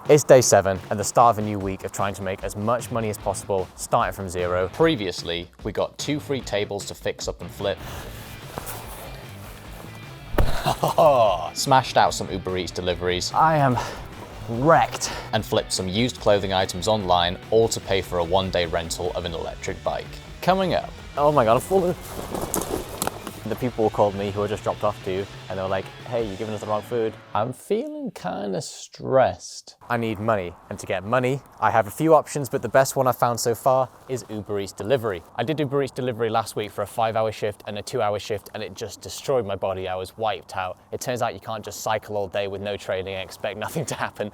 It's day 7 and the start of a new week of trying to make as much money as possible, starting from zero. Previously, we got 2 free tables to fix up and flip. Smashed out some Uber Eats deliveries. I am wrecked. And flipped some used clothing items online, all to pay for a 1-day rental of an electric bike. Coming up. Oh my God, I'm falling. The people called me who were just dropped off to you and they were like, hey, you're giving us the wrong food. I'm feeling kind of stressed. I need money, and to get money, I have a few options, but the best one I've found so far is Uber Eats delivery. I did Uber Eats delivery last week for a 5-hour shift and a 2-hour shift, and it just destroyed my body. I was wiped out. It turns out you can't just cycle all day with no training and expect nothing to happen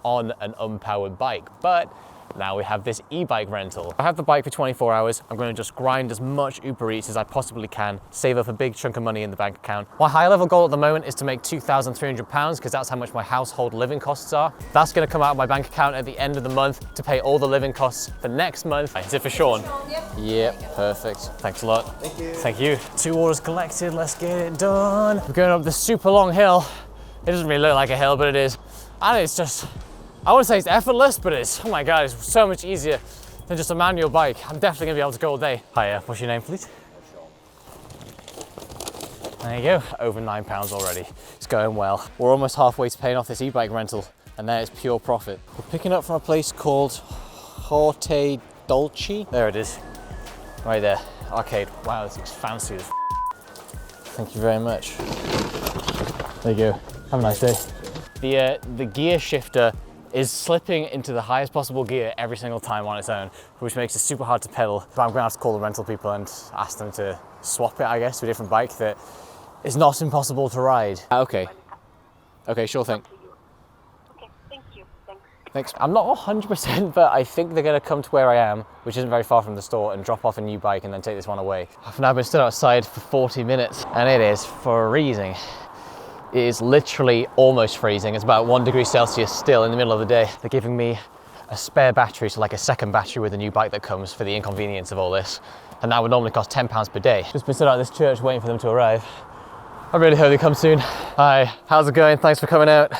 on an unpowered bike. But now we have this e-bike rental. I have the bike for 24 hours. I'm going to just grind as much Uber Eats as I possibly can, save up a big chunk of money in the bank account. My high level goal at the moment is to make £2,300 because that's how much my household living costs are. That's going to come out of my bank account at the end of the month to pay all the living costs for next month. Is it for Sean? Yep, perfect. Thanks a lot. Thank you. Thank you. 2 orders collected, let's get it done. We're going up this super long hill. It doesn't really look like a hill, but it is. And it's just, I wouldn't say it's effortless, but it's, oh my God, it's so much easier than just a manual bike. I'm definitely gonna be able to go all day. Hiya, what's your name, please? There you go, over £9 already. It's going well. We're almost halfway to paying off this e-bike rental, and there is pure profit. We're picking up from a place called Horte Dolce. There it is, right there, arcade. Wow, this looks fancy as Thank you very much. There you go, have a nice day. The gear shifter is slipping into the highest possible gear every single time on its own, which makes it super hard to pedal. But I'm gonna have to call the rental people and ask them to swap it, I guess, to a different bike that is not impossible to ride. Okay. Okay, sure thing. Okay, thank you. Thanks. I'm not 100%, but I think they're gonna come to where I am, which isn't very far from the store, and drop off a new bike and then take this one away. I've now been stood outside for 40 minutes and it is freezing. It is literally almost freezing. It's about 1 degree Celsius still in the middle of the day. They're giving me a spare battery, so like a second battery with a new bike that comes for the inconvenience of all this. And that would normally cost £10 per day. Just been stood out at this church waiting for them to arrive. I really hope they come soon. Hi, how's it going? Thanks for coming out.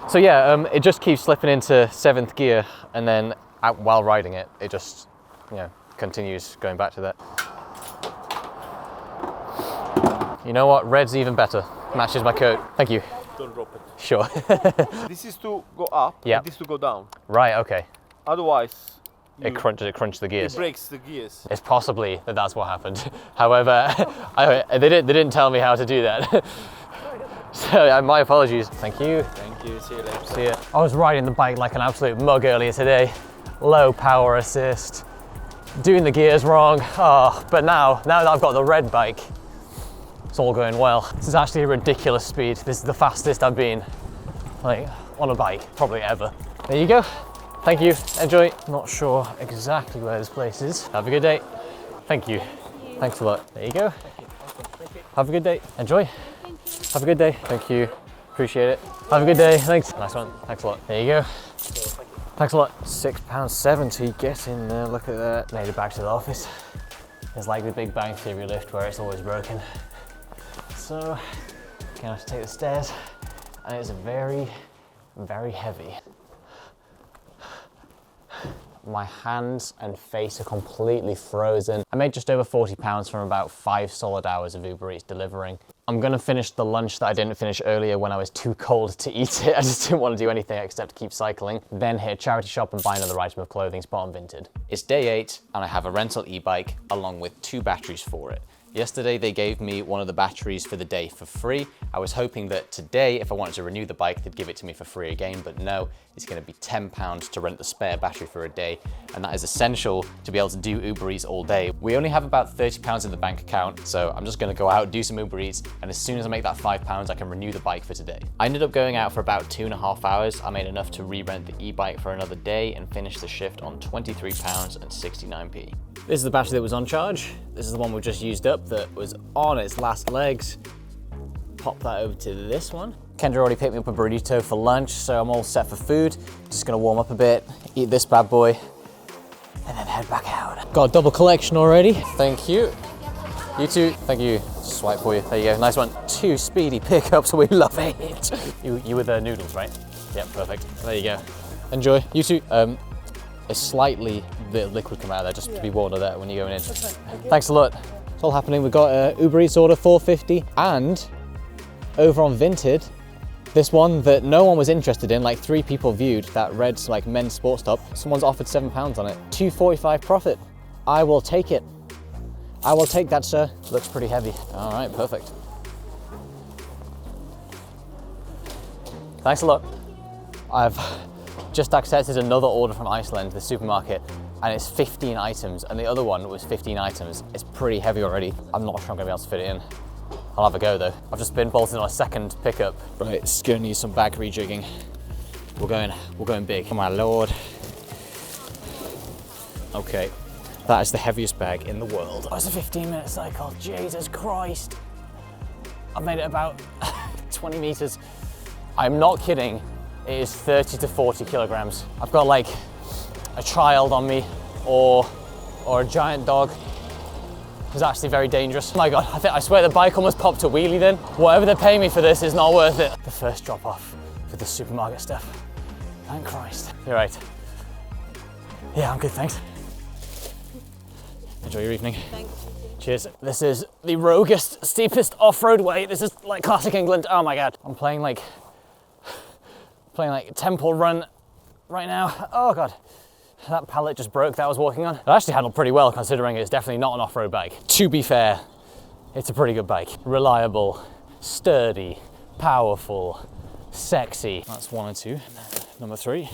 So yeah, it just keeps slipping into 7th gear, and then while riding it, it just, you know, continues going back to that. You know what? Red's even better. Matches my coat. Thank you. Don't drop it. Sure. This is to go up, yeah. and this to go down. Right, okay. Otherwise, It crunched the gears. It breaks the gears. It's possibly that's what happened. However, they didn't tell me how to do that. So my apologies. Thank you. Thank you. See you later. See ya. I was riding the bike like an absolute mug earlier today. Low power assist, doing the gears wrong. Oh, but now that I've got the red bike, it's all going well. This is actually a ridiculous speed. This is the fastest I've been, like, on a bike, probably ever. There you go. Thank you, enjoy. Not sure exactly where this place is. Have a good day. Thank you. Thanks a lot. There you go. Have a good day. Enjoy. Have a good day. Thank you. Appreciate it. Have a good day. Thanks. Nice one. Thanks a lot. There you go. Thanks a lot. £6.70. Get in there. Look at that. Made it back to the office. It's like the Big Bang Theory lift where it's always broken. So, gonna have to take the stairs, and it's very, very heavy. My hands and face are completely frozen. I made just over £40 from about 5 solid hours of Uber Eats delivering. I'm gonna finish the lunch that I didn't finish earlier when I was too cold to eat it. I just didn't want to do anything except keep cycling. Then hit a charity shop and buy another item of clothing, spot on Vinted. It's day 8 and I have a rental e-bike along with 2 batteries for it. Yesterday they gave me one of the batteries for the day for free. I was hoping that today, if I wanted to renew the bike, they'd give it to me for free again, but no, it's gonna be £10 to rent the spare battery for a day, and that is essential to be able to do Uber Eats all day. We only have about £30 in the bank account, so I'm just gonna go out, do some Uber Eats, and as soon as I make that £5, I can renew the bike for today. I ended up going out for about 2.5 hours. I made enough to re-rent the e-bike for another day and finish the shift on £23.69p. This is the battery that was on charge. This is the one we just used up that was on its last legs. Pop that over to this one. Kendra already picked me up a burrito for lunch, so I'm all set for food. Just gonna warm up a bit, eat this bad boy, and then head back out. Got a double collection already. Thank you. You too. Thank you. Swipe for you. There you go. Nice one. 2 speedy pickups. We love it. You with the noodles, right? Yep, perfect. There you go. Enjoy. You too. A slightly bit of liquid come out of there, just to be warned of that when you're going in. Thanks a lot. It's all happening. We've got a Uber Eats order 450, and over on Vinted, this one that no one was interested in, like 3 people viewed, that red like men's sports top, someone's offered £7 on it. $2.45 profit. I will take it. I will take that, sir. Looks pretty heavy. All right, perfect. Thanks a lot. I've just accepted another order from Iceland, the supermarket, and it's 15 items, and the other one was 15 items. It's pretty heavy already. I'm not sure I'm gonna be able to fit it in. I'll have a go though. I've just been bolted on a second pickup. Right, it's gonna need some bag rejigging. We're going big. Oh my Lord. Okay, that is the heaviest bag in the world. Oh, it's a 15-minute cycle, Jesus Christ. I've made it about 20 meters. I'm not kidding. It is 30 to 40 kilograms. I've got like a child on me or a giant dog. It's actually very dangerous. Oh my God, I swear the bike almost popped a wheelie then. Whatever they're paying me for this is not worth it. The first drop off for the supermarket stuff. Thank Christ. You're right. Yeah, I'm good, thanks. Enjoy your evening. Thanks. Cheers. This is the roguest, steepest off-road way. This is like classic England. Oh my God. I'm playing like Temple Run right now. Oh God. That pallet just broke that I was walking on. It actually handled pretty well considering it's definitely not an off-road bike. To be fair, it's a pretty good bike. Reliable, sturdy, powerful, sexy. That's 1 and 2. Number 3.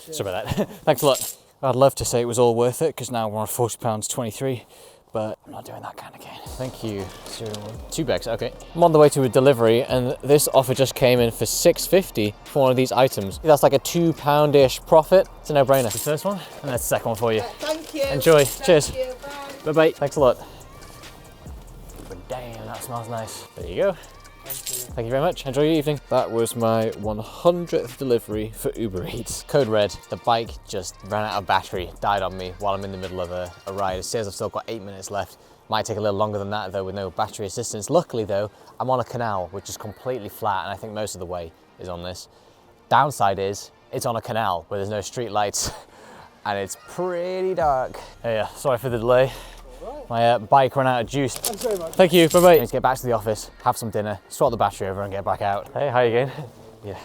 Cheers. Sorry about that. Thanks a lot. I'd love to say it was all worth it because now we're on £40.23, but I'm not doing that kind of gain. Thank you. 2 bags, okay. I'm on the way to a delivery and this offer just came in for £6.50 for one of these items. That's like a £2-ish profit. It's a no-brainer. The first one, and that's the second one for you. Thank you. Enjoy. Thank Cheers. you. Bye. Bye-bye. Thanks a lot. But damn, that smells nice. There you go. Thank you very much. Enjoy your evening. That was my 100th delivery for Uber Eats. Code red. The bike just ran out of battery, died on me while I'm in the middle of a ride. It says I've still got 8 minutes left. Might take a little longer than that though with no battery assistance. Luckily though, I'm on a canal which is completely flat and I think most of the way is on this. Downside is it's on a canal where there's no street lights and it's pretty dark. Hey, yeah, sorry for the delay. My bike ran out of juice. Thanks very much. Thank you, bye-bye. I need to get back to the office, have some dinner, swap the battery over and get back out. Hey, how you going? Yeah.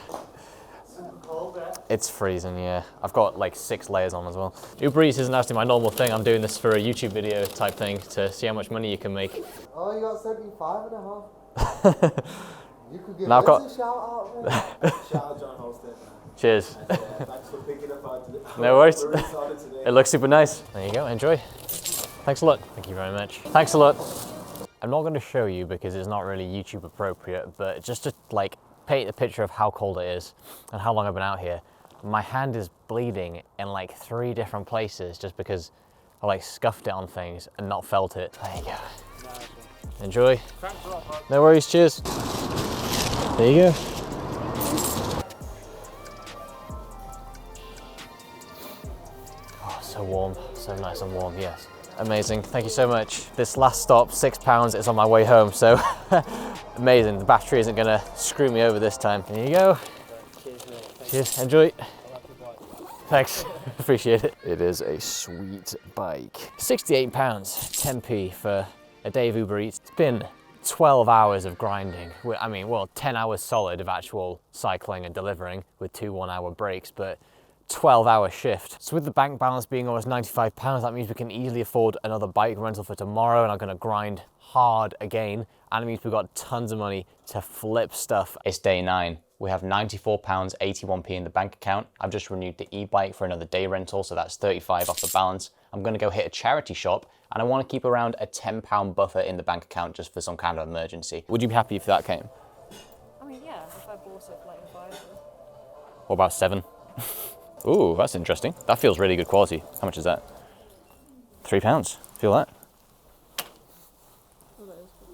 It's freezing, yeah. I've got like 6 layers on as well. Uber Eats isn't actually my normal thing. I'm doing this for a YouTube video type thing to see how much money you can make. Oh, you got 75.5. You could give us a shout out, man. Shout out John Holstead, man. Cheers. Thanks for picking up our today. No worries. We're excited today. It looks super nice. There you go, enjoy. Thanks a lot. Thank you very much. Thanks a lot. I'm not going to show you because it's not really YouTube appropriate, but just to like paint a picture of how cold it is and how long I've been out here, my hand is bleeding in like 3 different places just because I like scuffed it on things and not felt it. There you go. Enjoy. No worries, cheers. There you go. Oh, so warm, so nice and warm, yes. Amazing, thank you so much. This last stop, £6, is on my way home, so amazing. The battery isn't gonna screw me over this time. There you go. Cheers, enjoy. Thanks, appreciate it. It is a sweet bike. £68, 10p for a day of Uber Eats. It's been 12 hours of grinding. I mean, well, 10 hours solid of actual cycling and delivering with 2 1-hour breaks, but 12-hour shift. So with the bank balance being almost £95, that means we can easily afford another bike rental for tomorrow and I'm gonna grind hard again. And it means we've got tons of money to flip stuff. It's day 9. We have £94.81 in the bank account. I've just renewed the e-bike for another day rental, so that's 35 off the balance. I'm gonna go hit a charity shop and I wanna keep around a £10 buffer in the bank account just for some kind of emergency. Would you be happy if that came? I mean, yeah, if I bought it for like 5. What about 7? Ooh, that's interesting. That feels really good quality. How much is that? £3. Feel that?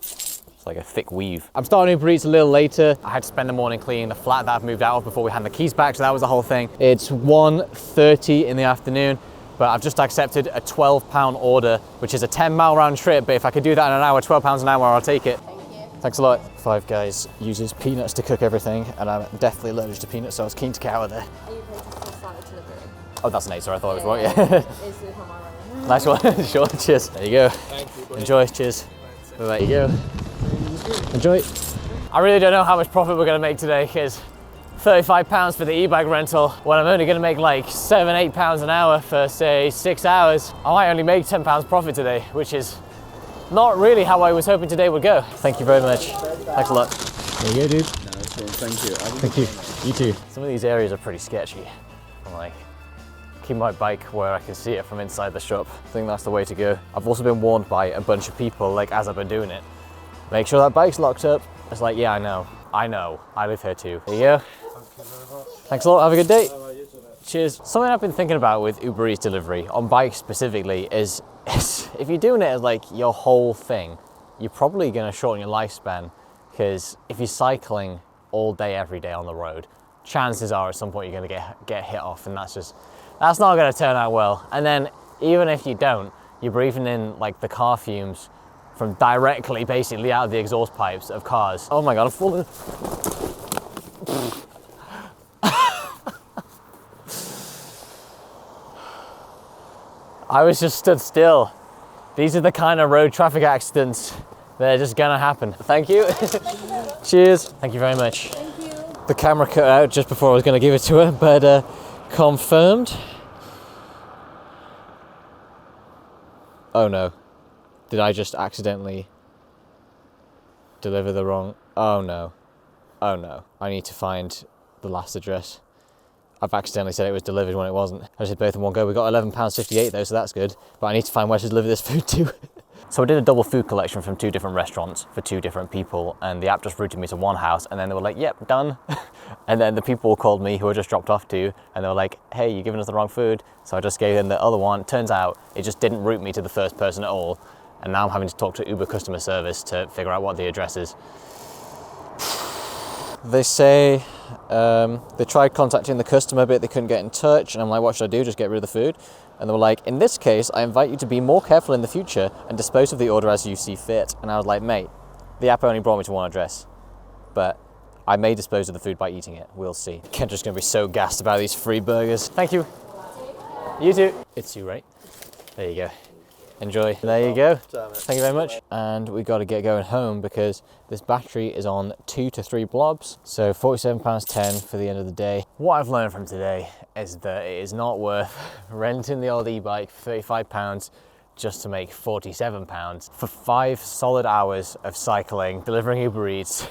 It's like a thick weave. I'm starting Uber Eats a little later. I had to spend the morning cleaning the flat that I've moved out of before we hand the keys back, so that was the whole thing. It's 1:30 in the afternoon, but I've just accepted a £12 order, which is a 10-mile round trip, but if I could do that in an hour, £12 an hour, I'll take it. Thank you. Thanks a lot. Five Guys uses peanuts to cook everything, and I'm definitely allergic to peanuts, so I was keen to get out of there. Are you paying for salad delivery? Oh, that's an 8, sorry, I thought it was wrong, yeah. Is it on my own? Nice one, sure, cheers. There you go. Thank you. Enjoy, cheers. There you go. Enjoy. I really don't know how much profit we're gonna make today, because £35 for the e-bike rental, when I'm only gonna make like £7-8 an hour for say 6 hours. I might only make £10 profit today, which is not really how I was hoping today would go. Thank you very much. Thanks a lot. There you go, dude. Nice one, thank you. Thank you. You too. Some of these areas are pretty sketchy. I'm like, keep my bike where I can see it from inside the shop. I think that's the way to go. I've also been warned by a bunch of people, like as I've been doing it, make sure that bike's locked up. It's like, yeah, I know, I live here too. There you go. Thanks a lot, have a good day. Cheers. Something I've been thinking about with Uber Eats delivery, on bikes specifically, is if you're doing it as like your whole thing, you're probably gonna shorten your lifespan, because if you're cycling all day, every day on the road, chances are at some point you're gonna get hit off, and that's not gonna turn out well. And then even if you don't, you're breathing in like the car fumes from directly basically out of the exhaust pipes of cars. Oh my God, I'm falling. I was just stood still. These are the kind of road traffic accidents that are just gonna happen. Thank you. Cheers. Thank you very much. Thank you. The camera cut out just before I was gonna give it to her, but confirmed. Oh no. Did I just accidentally deliver the wrong? Oh no. Oh no. I need to find the last address. I've accidentally said it was delivered when it wasn't. I just did both in one go. We got £11.58 though, so that's good. But I need to find where to deliver this food to. So I did a double food collection from 2 different restaurants for 2 different people, and the app just routed me to one house, and then they were like, yep, done. And then the people called me who I just dropped off to, and they were like, hey, you're giving us the wrong food. So I just gave them the other one. Turns out it just didn't route me to the first person at all. And now I'm having to talk to Uber customer service to figure out what the address is. They say they tried contacting the customer, but they couldn't get in touch. And I'm like, what should I do? Just get rid of the food? And they were like, in this case, I invite you to be more careful in the future and dispose of the order as you see fit. And I was like, mate, the app only brought me to one address, but I may dispose of the food by eating it. We'll see. Kendra's gonna be so gassed about these free burgers. Thank you. You too. It's you, right? There you go. Enjoy. There you go. Thank you very much. And we got to get going home because this battery is on 2 to 3 blobs. So £47.10 for the end of the day. What I've learned from today is that it is not worth renting the old e-bike for £35 just to make £47 for 5 solid hours of cycling, delivering Uber Eats.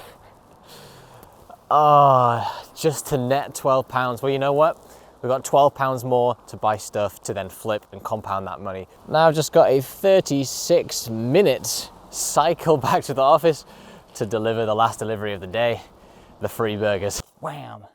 Just to net £12. Well, you know what? We've got £12 more to buy stuff to then flip and compound that money. Now I've just got a 36-minute cycle back to the office to deliver the last delivery of the day, the free burgers. Wham!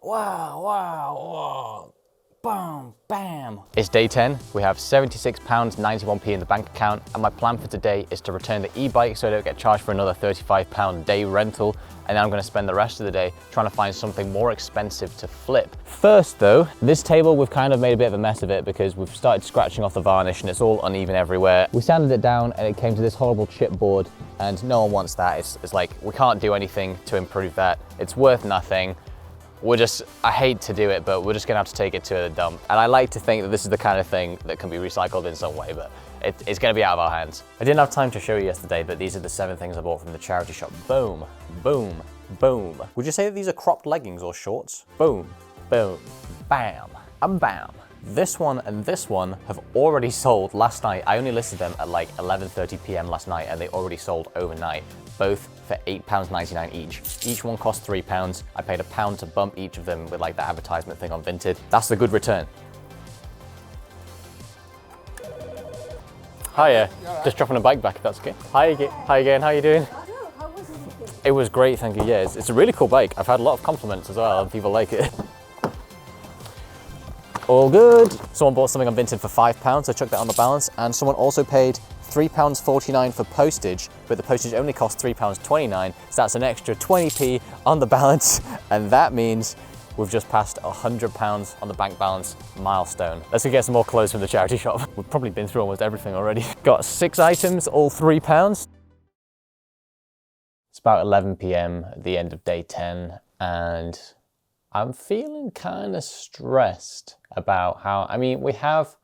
Wow, wow, wow. Bam, bam. It's day 10. We have £76.91p in the bank account, and my plan for today is to return the e-bike so I don't get charged for another £35 day rental, and then I'm going to spend the rest of the day trying to find something more expensive to flip. First though, this table, we've kind of made a bit of a mess of it because we've started scratching off the varnish and it's all uneven everywhere. We sanded it down and it came to this horrible chipboard, and no one wants that. It's like, we can't do anything to improve that. It's worth nothing. I hate to do it, but we're just gonna have to take it to the dump. And I like to think that this is the kind of thing that can be recycled in some way, but it's gonna be out of our hands. I didn't have time to show you yesterday, but these are the 7 things I bought from the charity shop. Boom, boom, boom. Would you say that these are cropped leggings or shorts? Boom, boom, bam, and bam. This one and this one have already sold last night. I only listed them at like 11:30 p.m. last night and they already sold overnight, both for £8.99 each. Each one cost £3. I paid £1 to bump each of them with like the advertisement thing on Vinted. That's the good return. Hiya, just dropping a bike back if that's okay. Hi again, how you doing? It was great, thank you. Yeah, it's a really cool bike. I've had a lot of compliments as well and people like it. All good. Someone bought something on Vinted for £5, so I chucked that on the balance, and someone also paid £3.49 for postage, but the postage only cost £3.29, so that's an extra 20p on the balance, and that means we've just passed £100 on the bank balance milestone. Let's go get some more clothes from the charity shop. We've probably been through almost everything already. Got 6 items, all £3. It's about 11 p.m. at the end of day 10, and I'm feeling kind of stressed about how, I mean, we have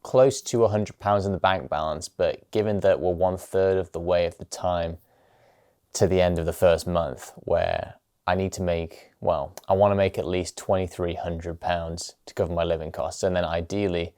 close to £100 in the bank balance, but given that we're 1/3 of the way of the time to the end of the first month, where I need to make, well, I want to make at least £2,300 to cover my living costs, and then ideally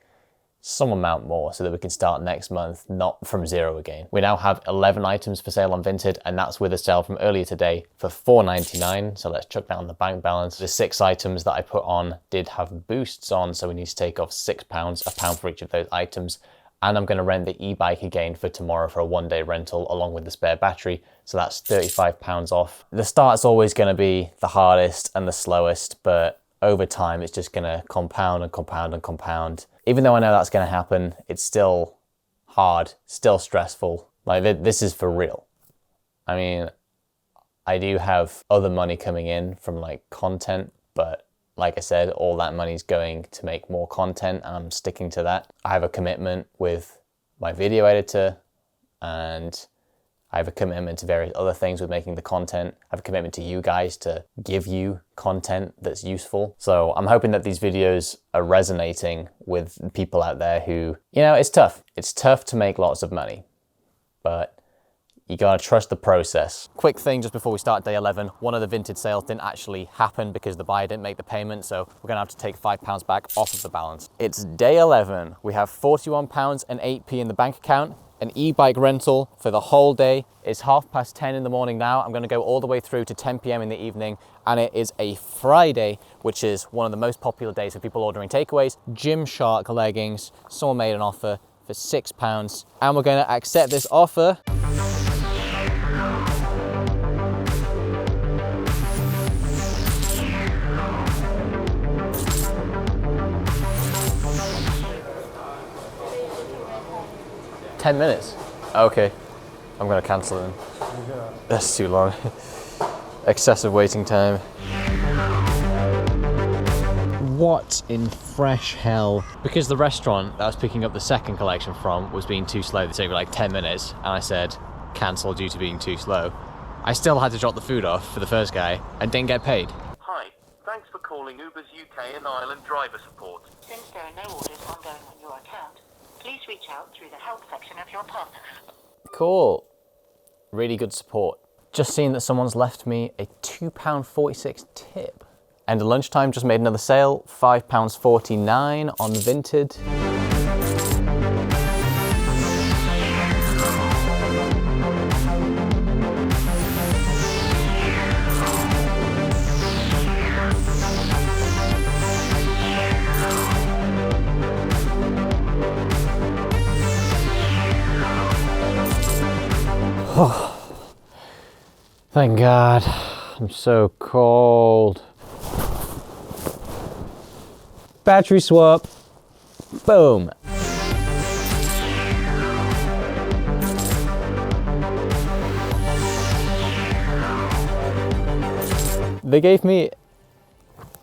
some amount more so that we can start next month not from zero again. We now have 11 items for sale on Vinted, and that's with a sale from earlier today for £4.99. So let's chuck down the bank balance. The 6 items that I put on did have boosts on, so we need to take off £6, £1 for each of those items. And I'm going to rent the e-bike again for tomorrow for a 1-day rental along with the spare battery. So that's £35 off. The start's always going to be the hardest and the slowest, but over time it's just going to compound and compound and compound. Even though I know that's going to happen, it's still hard, still stressful. Like, this is for real. I mean, I do have other money coming in from like content, but like I said, all that money is going to make more content, and I'm sticking to that. I have a commitment with my video editor, and I have a commitment to various other things with making the content. I have a commitment to you guys to give you content that's useful. So I'm hoping that these videos are resonating with people out there who, you know, it's tough. It's tough to make lots of money, but you gotta trust the process. Quick thing just before we start day 11, one of the Vinted sales didn't actually happen because the buyer didn't make the payment, so we're gonna have to take £5 back off of the balance. It's day 11. We have £41 and 8p in the bank account. An e-bike rental for the whole day. It's 10:30 in the morning now. I'm gonna go all the way through to 10 p.m. in the evening, and it is a Friday, which is one of the most popular days for people ordering takeaways. Gymshark leggings, someone made an offer for £6, and we're gonna accept this offer. $10 minutes. Okay, I'm gonna cancel it. That's too long. Excessive waiting time. What in fresh hell? Because the restaurant that I was picking up the second collection from was being too slow. They took like 10 minutes, and I said cancel due to being too slow. I still had to drop the food off for the first guy and didn't get paid. Hi, thanks for calling Uber's UK and Ireland driver support. Since there are no orders ongoing on your account, please reach out through the help section of your partner. Cool. Really good support. Just seen that someone's left me a £2.46 tip. And at lunchtime just made another sale, £5.49 on Vinted. Oh, thank God. I'm so cold. Battery swap. Boom. They gave me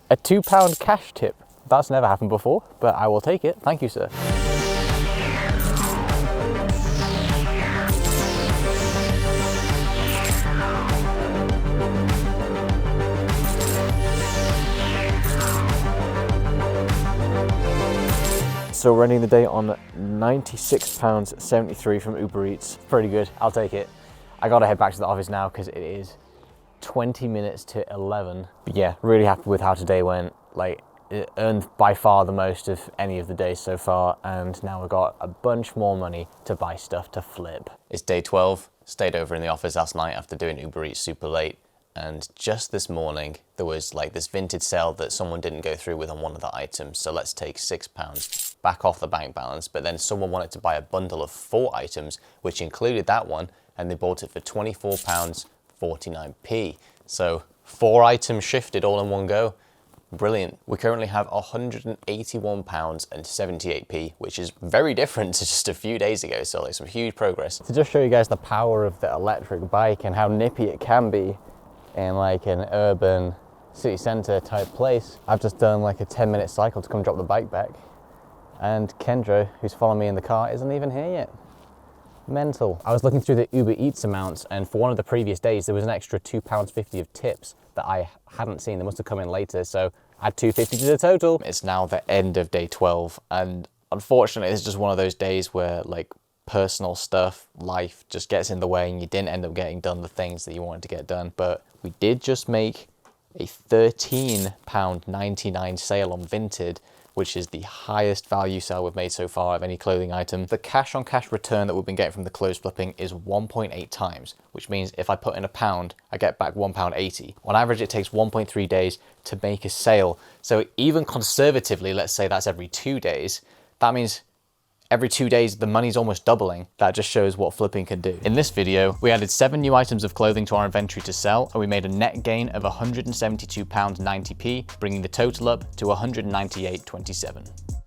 a £2 cash tip. That's never happened before, but I will take it. Thank you, sir. So we're ending the day on £96.73 from Uber Eats. Pretty good, I'll take it. I gotta head back to the office now because it is 20 minutes to 11. But yeah, really happy with how today went. Like, it earned by far the most of any of the days so far, and now we've got a bunch more money to buy stuff to flip. It's day 12, stayed over in the office last night after doing Uber Eats super late. And just this morning, there was like this Vinted sale that someone didn't go through with on one of the items. So let's take £6 back off the bank balance. But then someone wanted to buy a bundle of 4 items, which included that one, and they bought it for £24.49p. So 4 items shifted all in one go. Brilliant. We currently have £181.78p, which is very different to just a few days ago. So like some huge progress. To just show you guys the power of the electric bike and how nippy it can be in like an urban city centre type place, I've just done like a 10-minute cycle to come drop the bike back, and Kendra, who's following me in the car, isn't even here yet. Mental. I was looking through the Uber Eats amounts, and for one of the previous days, there was an extra £2.50 of tips that I hadn't seen. They must have come in later, so add £2.50 to the total. It's now the end of day 12, and unfortunately, it's just one of those days where like personal stuff, life just gets in the way, and you didn't end up getting done the things that you wanted to get done. But we did just make a £13.99 sale on Vinted, which is the highest value sale we've made so far of any clothing item. The cash on cash return that we've been getting from the clothes flipping is 1.8 times, which means if I put in £1, I get back £1.80. On average, it takes 1.3 days to make a sale. So even conservatively, let's say that's every 2 days, that means every 2 days, the money's almost doubling. That just shows what flipping can do. In this video, we added 7 new items of clothing to our inventory to sell, and we made a net gain of £172.90p, bringing the total up to £198.27.